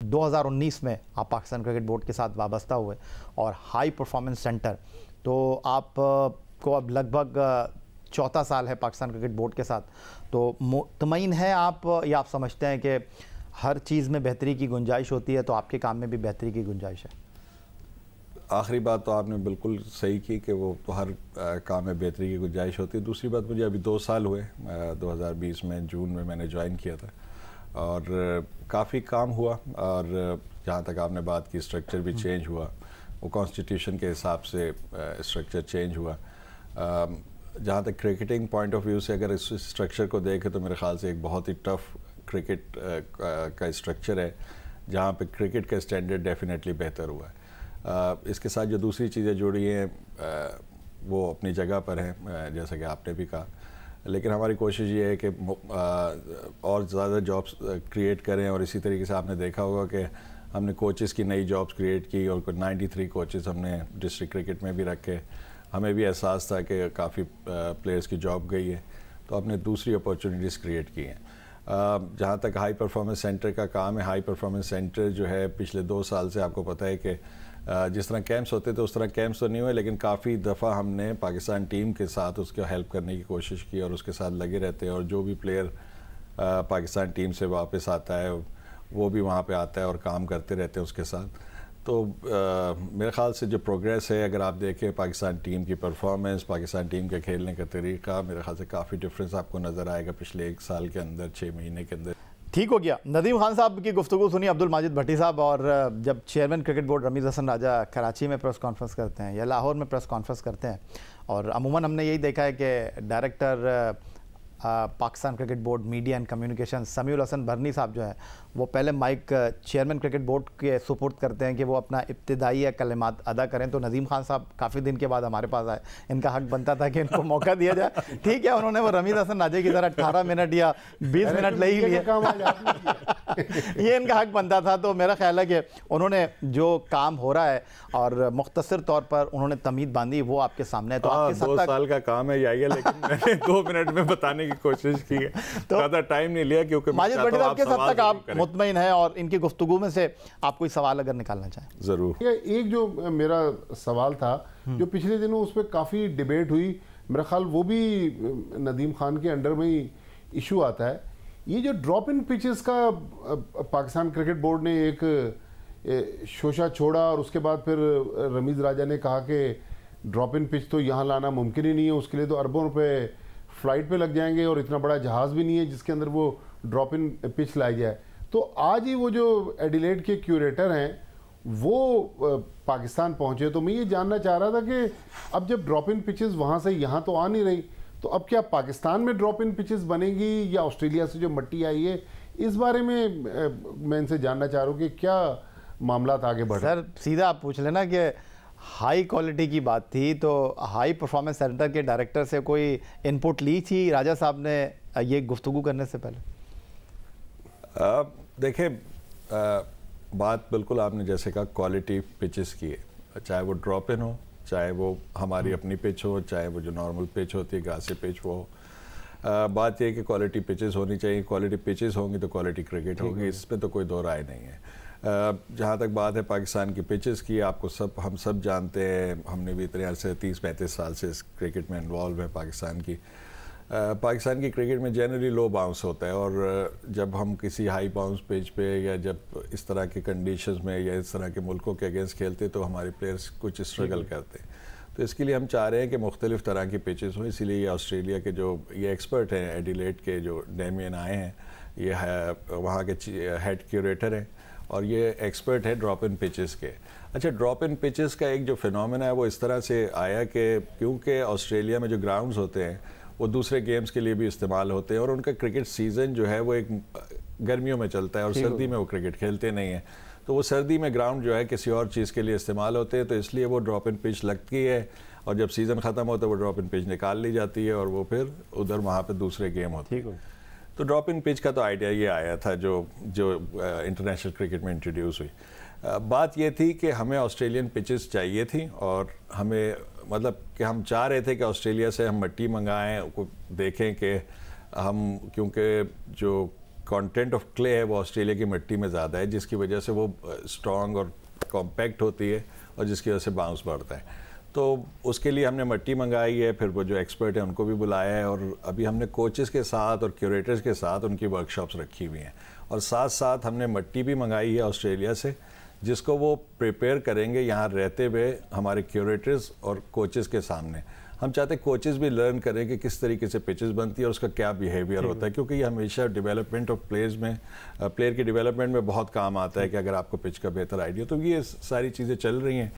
2019 में आप Pakistan cricket board के साथ वाबस्ता हुए और हाई परफॉर्मेंस सेंटर, तो आप को अब लगभग चौथा साल है पाकिस्तान क्रिकेट बोर्ड के साथ, तो मुतमईन है आप या आप समझते हैं कि हर चीज़ में बेहतरी की गुंजाइश होती है, तो आपके काम में भी बेहतरी की गुंजाइश है? आखिरी बात तो आपने बिल्कुल सही की कि वो तो हर काम में बेहतरी की गुंजाइश होती है। दूसरी बात, मुझे अभी 2 साल हुए, 2020 में जून में मैंने ज्वाइन किया था और काफ़ी काम हुआ। और जहाँ तक आपने बात की, स्ट्रक्चर भी चेंज हुआ, वो कॉन्स्टिट्यूशन के हिसाब से स्ट्रक्चर चेंज हुआ। जहाँ तक क्रिकेटिंग पॉइंट ऑफ व्यू से अगर इस स्ट्रक्चर को देखें तो मेरे ख़्याल से एक बहुत ही टफ क्रिकेट का स्ट्रक्चर है, जहाँ पे क्रिकेट का स्टैंडर्ड डेफिनेटली बेहतर हुआ है। इसके साथ जो दूसरी चीज़ें जुड़ी हैं वो अपनी जगह पर हैं, जैसा कि आपने भी कहा, लेकिन हमारी कोशिश ये है कि और ज़्यादा जॉब्स क्रिएट करें। और इसी तरीके से आपने देखा होगा कि हमने कोचेस की नई जॉब्स क्रिएट की और 93 कोचेस हमने डिस्ट्रिक्ट क्रिकेट में भी रखे। हमें भी एहसास था कि काफ़ी प्लेयर्स की जॉब गई है, तो हमने दूसरी अपॉर्चुनिटीज़ क्रिएट की हैं। जहाँ तक हाई परफॉर्मेंस सेंटर का काम है, हाई परफॉर्मेंस सेंटर जो है पिछले 2 साल से आपको पता है कि जिस तरह कैंप्स होते थे उस तरह कैंप्स तो नहीं हुए, लेकिन काफ़ी दफ़ा हमने पाकिस्तान टीम के साथ उसको हेल्प करने की कोशिश की और उसके साथ लगे रहते हैं। और जो भी प्लेयर पाकिस्तान टीम से वापस आता है वो भी वहाँ पे आता है और काम करते रहते हैं उसके साथ। तो मेरे ख़्याल से जो प्रोग्रेस है, अगर आप देखें पाकिस्तान टीम की परफॉर्मेंस, पाकिस्तान टीम के खेलने का तरीका, मेरे ख़्याल से काफ़ी डिफरेंस आपको नज़र आएगा पिछले 1 साल के अंदर, 6 महीने के अंदर। ठीक हो गया। नदीम खान साहब की गुफ्तगू सुनी अब्दुल माजिद भट्टी साहब, और जब chairman cricket board Ramiz Hasan Raja Karachi में प्रेस कॉन्फ्रेंस करते हैं या लाहौर में प्रेस कॉन्फ्रेंस करते हैं, और अमूमन हमने यही देखा है कि director Pakistan cricket board media and communication Samiul Hasan Burney साहब जो है वो पहले माइक चेयरमैन क्रिकेट बोर्ड के सुपुर्द करते हैं कि वो अपना इब्तिदाई कलिमात अदा करें। तो नदीम खान साहब काफ़ी दिन के बाद हमारे पास आए, इनका हक बनता था कि इनको मौका दिया जाए। ठीक है, उन्होंने वो रमीज़ हसन राजा की तरह 18 मिनट या 20 मिनट ले ही लिए, ये इनका हक बनता था। तो मेरा ख्याल है कि उन्होंने जो काम हो रहा है और मुख्तसर तौर पर उन्होंने तमीद बांधी, वो आपके सामने है। तो आपके 2 साल का काम है यही है, लेकिन मैंने 2 मिनट में बताने की कोशिश की है, तो ज़्यादा टाइम नहीं लिया, क्योंकि माजिद भट्टी साहब के सब तक आप मुतमईन हैं और इनकी गुफ्तगू में से आप कोई सवाल अगर निकालना चाहें। ज़रूर। एक जो मेरा सवाल था जो पिछले दिनों उस पर काफ़ी डिबेट हुई, मेरा ख्याल वो भी नदीम खान के अंडर में ही इशू आता है, ये जो ड्रॉप इन पिचेस का पाकिस्तान क्रिकेट बोर्ड ने एक शोशा छोड़ा और उसके बाद फिर रमीज़ राजा ने कहा कि ड्रॉप इन पिच तो यहाँ लाना मुमकिन ही नहीं है, उसके लिए तो अरबों रुपए फ्लाइट पे लग जाएंगे और इतना बड़ा जहाज़ भी नहीं है जिसके अंदर वो ड्रॉप इन पिच लाई जाए। तो आज ही वो जो एडिलेड के क्यूरेटर हैं वो पाकिस्तान पहुंचे, तो मैं ये जानना चाह रहा था कि अब जब ड्रॉप इन पिचेस वहाँ से यहाँ तो आ नहीं रही, तो अब क्या पाकिस्तान में ड्रॉप इन पिचेस बनेंगी या ऑस्ट्रेलिया से जो मट्टी आई है, इस बारे में मैं इनसे जानना चाह रहा हूँ कि क्या मामला आगे बढ़ रहे हैं। सर सीधा आप पूछ लेना कि हाई क्वालिटी की बात थी, तो हाई परफॉर्मेंस सेंटर के डायरेक्टर से कोई इनपुट ली थी राजा साहब ने ये गुफ्तगू करने से पहले? देखें, बात बिल्कुल आपने जैसे कहा क्वालिटी पिचेस की है, चाहे वो ड्रॉप इन हो, चाहे वो हमारी अपनी पिच हो, चाहे वो जो नॉर्मल पिच होती है घासी पिच वो हो। बात यह है कि क्वालिटी पिचेस होनी चाहिए, क्वालिटी पिचेस होंगी तो क्वालिटी क्रिकेट होगी, इसमें तो कोई दो राय नहीं है। जहाँ तक बात है पाकिस्तान की पिचेस की, आपको हम सब जानते हैं, हमने भी इतने अरसे 30-35 साल से इस क्रिकेट में इन्वॉल्व है। पाकिस्तान की क्रिकेट में जनरली लो बाउंस होता है, और जब हम किसी हाई बाउंस पिच पे या जब इस तरह के कंडीशंस में या इस तरह के मुल्कों के अगेंस्ट खेलते तो हमारे प्लेयर्स कुछ स्ट्रगल करते हैं। तो इसके लिए हम चाह रहे हैं कि मुख्तलिफ तरह की पिचेस हों, इसीलिए ये ऑस्ट्रेलिया के जो ये एक्सपर्ट हैं, एडिलेड के जो डेमियन आए हैं, ये वहाँ के हेड क्यूरेटर हैं और ये एक्सपर्ट है ड्रॉप इन पिचेस के। अच्छा, ड्रॉप इन पिचेस का एक जो फिनोमेना है वो इस तरह से आया कि क्योंकि ऑस्ट्रेलिया में जो ग्राउंड्स होते हैं वो दूसरे गेम्स के लिए भी इस्तेमाल होते हैं, और उनका क्रिकेट सीज़न जो है वो एक गर्मियों में चलता है और सर्दी में वो क्रिकेट खेलते नहीं हैं, तो वो सर्दी में ग्राउंड जो है किसी और चीज़ के लिए इस्तेमाल होते हैं, तो इसलिए वो ड्रॉप इन पिच लगती है, और जब सीज़न ख़त्म होता है वो ड्रॉप इन पिच निकाल ली जाती है और वो फिर उधर वहाँ पर दूसरे गेम होते हैं। तो ड्रॉप इन पिच का तो आइडिया ये आया था जो इंटरनेशनल क्रिकेट में इंट्रोड्यूस हुई। बात ये थी कि हमें ऑस्ट्रेलियन पिचेस चाहिए थी, और हमें मतलब कि हम चाह रहे थे कि ऑस्ट्रेलिया से हम मट्टी मंगाएं, को देखें कि हम, क्योंकि जो कंटेंट ऑफ क्ले है वो ऑस्ट्रेलिया की मिट्टी में ज़्यादा है, जिसकी वजह से वो स्ट्रॉन्ग और कॉम्पैक्ट होती है और जिसकी वजह से बाउंस बढ़ता है। तो उसके लिए हमने मिट्टी मंगाई है, फिर वो जो एक्सपर्ट हैं उनको भी बुलाया है, और अभी हमने कोचेस के साथ और क्यूरेटर्स के साथ उनकी वर्कशॉप्स रखी हुई हैं, और साथ साथ हमने मिट्टी भी मंगाई है ऑस्ट्रेलिया से, जिसको वो प्रिपेयर करेंगे यहाँ रहते हुए हमारे क्यूरेटर्स और कोचेस के सामने। हम चाहते हैं कोचेस भी लर्न करें कि किस तरीके से पिचेस बनती है और उसका क्या बिहेवियर होता है, क्योंकि ये हमेशा डेवलपमेंट ऑफ प्लेयर्स में प्लेयर के डेवलपमेंट में बहुत काम आता है कि अगर आपको पिच का बेहतर आइडिया। तो ये सारी चीज़ें चल रही हैं।